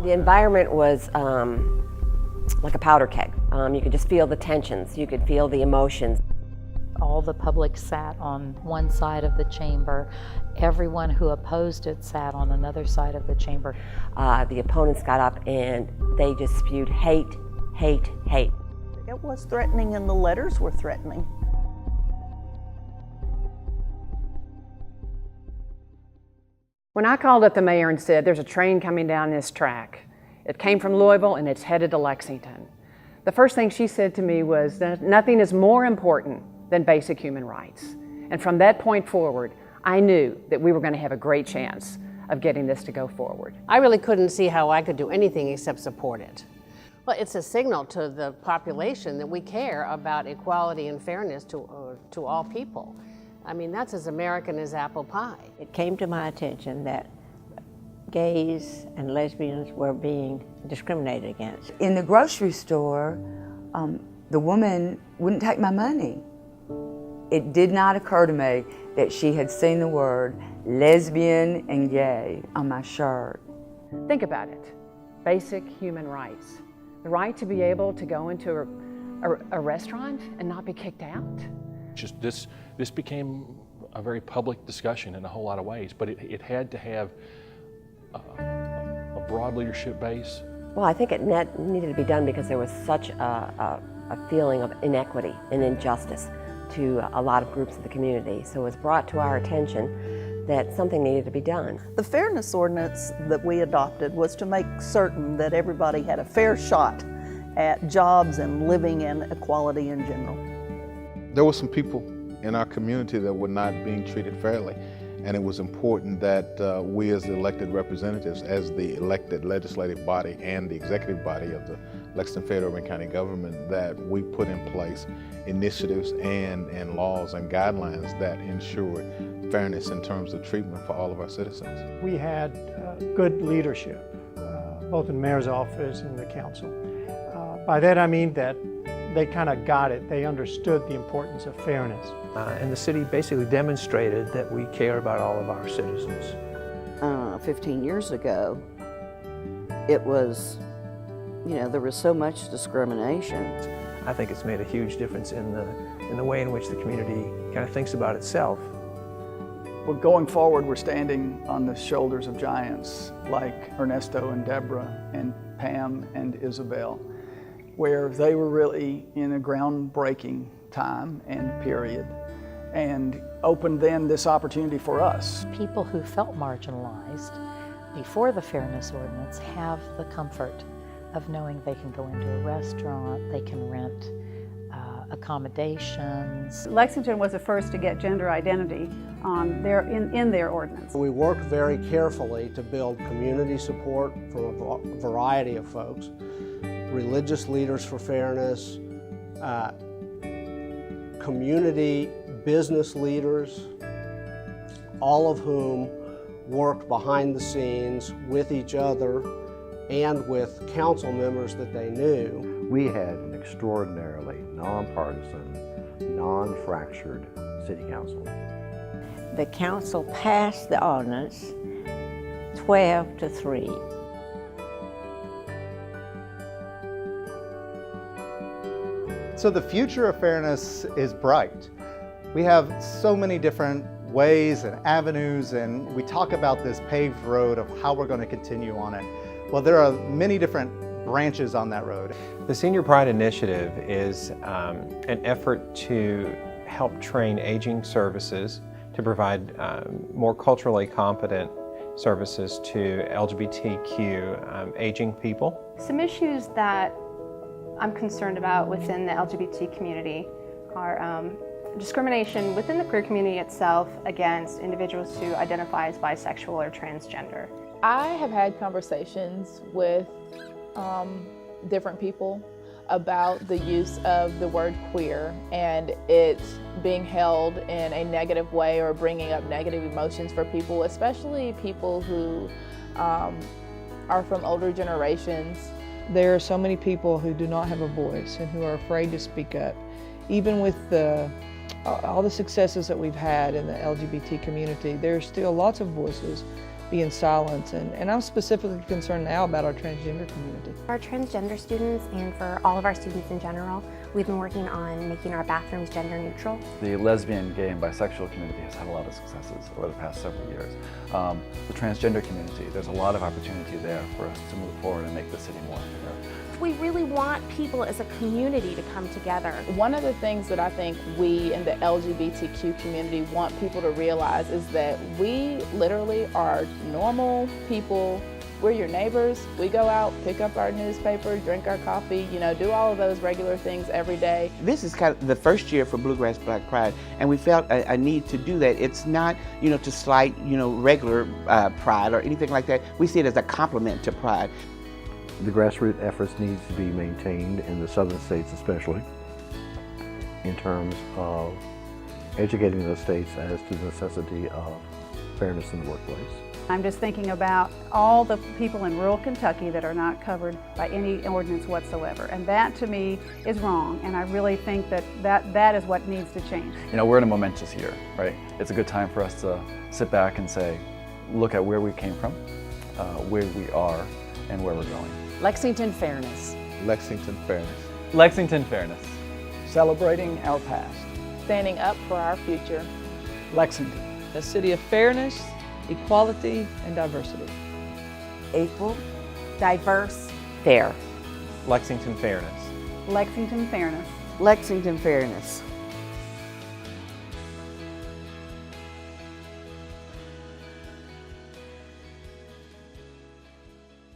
The environment was like a powder keg. You could just feel the tensions, you could feel the emotions. All the public sat on one side of the chamber. Everyone who opposed it sat on another side of the chamber. The opponents got up and they just spewed hate, hate, hate. It was threatening and the letters were threatening. When I called up the mayor and said, there's a train coming down this track, it came from Louisville and it's headed to Lexington, the first thing she said to me was that nothing is more important than basic human rights. And from that point forward, I knew that we were going to have a great chance of getting this to go forward. I really couldn't see how I could do anything except support it. Well, it's a signal to the population that we care about equality and fairness to all people. I mean, that's as American as apple pie. It came to my attention that gays and lesbians were being discriminated against. In the grocery store, the woman wouldn't take my money. It did not occur to me that she had seen the word lesbian and gay on my shirt. Think about it. Basic human rights. The right to be able to go into a restaurant and not be kicked out. Just this became a very public discussion in a whole lot of ways, but it had to have a broad leadership base. Well, I think it needed to be done because there was such a feeling of inequity and injustice to a lot of groups of the community. So it was brought to our attention that something needed to be done. The fairness ordinance that we adopted was to make certain that everybody had a fair shot at jobs and living and equality in general. There were some people in our community that were not being treated fairly, and it was important that we as the elected representatives, as the elected legislative body and the executive body of the Lexington Federal and County government, that we put in place initiatives and laws and guidelines that ensured fairness in terms of treatment for all of our citizens. We had good leadership, both in the mayor's office and the council. By that I mean that they kind of got it. They understood the importance of fairness. And the city basically demonstrated that we care about all of our citizens. 15 years ago, it was, there was so much discrimination. I think it's made a huge difference in the way in which the community kind of thinks about itself. Well, going forward, we're standing on the shoulders of giants like Ernesto and Deborah and Pam and Isabel, where they were really in a groundbreaking time and period, and opened then this opportunity for us. People who felt marginalized before the fairness ordinance have the comfort of knowing they can go into a restaurant, they can rent accommodations. Lexington was the first to get gender identity on in their ordinance. We worked very carefully to build community support from a variety of folks, religious leaders for fairness, community business leaders, all of whom worked behind the scenes with each other and with council members that they knew. We had an extraordinarily nonpartisan, non-fractured city council. The council passed the ordinance 12-3. So the future of fairness is bright. We have so many different ways and avenues, and we talk about this paved road of how we're going to continue on it. Well, there are many different branches on that road. The Senior Pride Initiative is an effort to help train aging services to provide more culturally competent services to LGBTQ aging people. Some issues that I'm concerned about within the LGBT community are discrimination within the queer community itself against individuals who identify as bisexual or transgender. I have had conversations with different people about the use of the word queer and it being held in a negative way or bringing up negative emotions for people, especially people who are from older generations. There are so many people who do not have a voice and who are afraid to speak up. Even with all the successes that we've had in the LGBT community, there are still lots of voices being silent. And I'm specifically concerned now about our transgender community. Our transgender students, and for all of our students in general, we've been working on making our bathrooms gender neutral. The lesbian, gay, and bisexual community has had a lot of successes over the past several years. The transgender community, there's a lot of opportunity there for us to move forward and make the city more fair. We really want people as a community to come together. One of the things that I think we in the LGBTQ community want people to realize is that we literally are normal people. We're your neighbors. We go out, pick up our newspaper, drink our coffee, do all of those regular things every day. This is kind of the first year for Bluegrass Black Pride, and we felt a need to do that. It's not, to slight, regular pride or anything like that. We see it as a complement to pride. The grassroots efforts need to be maintained in the southern states especially, in terms of educating those states as to the necessity of fairness in the workplace. I'm just thinking about all the people in rural Kentucky that are not covered by any ordinance whatsoever. And that to me is wrong. And I really think that is what needs to change. We're in a momentous year, right? It's a good time for us to sit back and say, look at where we came from, where we are, and where we're going. Lexington Fairness. Lexington Fairness. Lexington Fairness. Celebrating our past. Standing up for our future. Lexington. A city of fairness, equality, and diversity. Equal, diverse, fair. Lexington Fairness. Lexington Fairness. Lexington Fairness.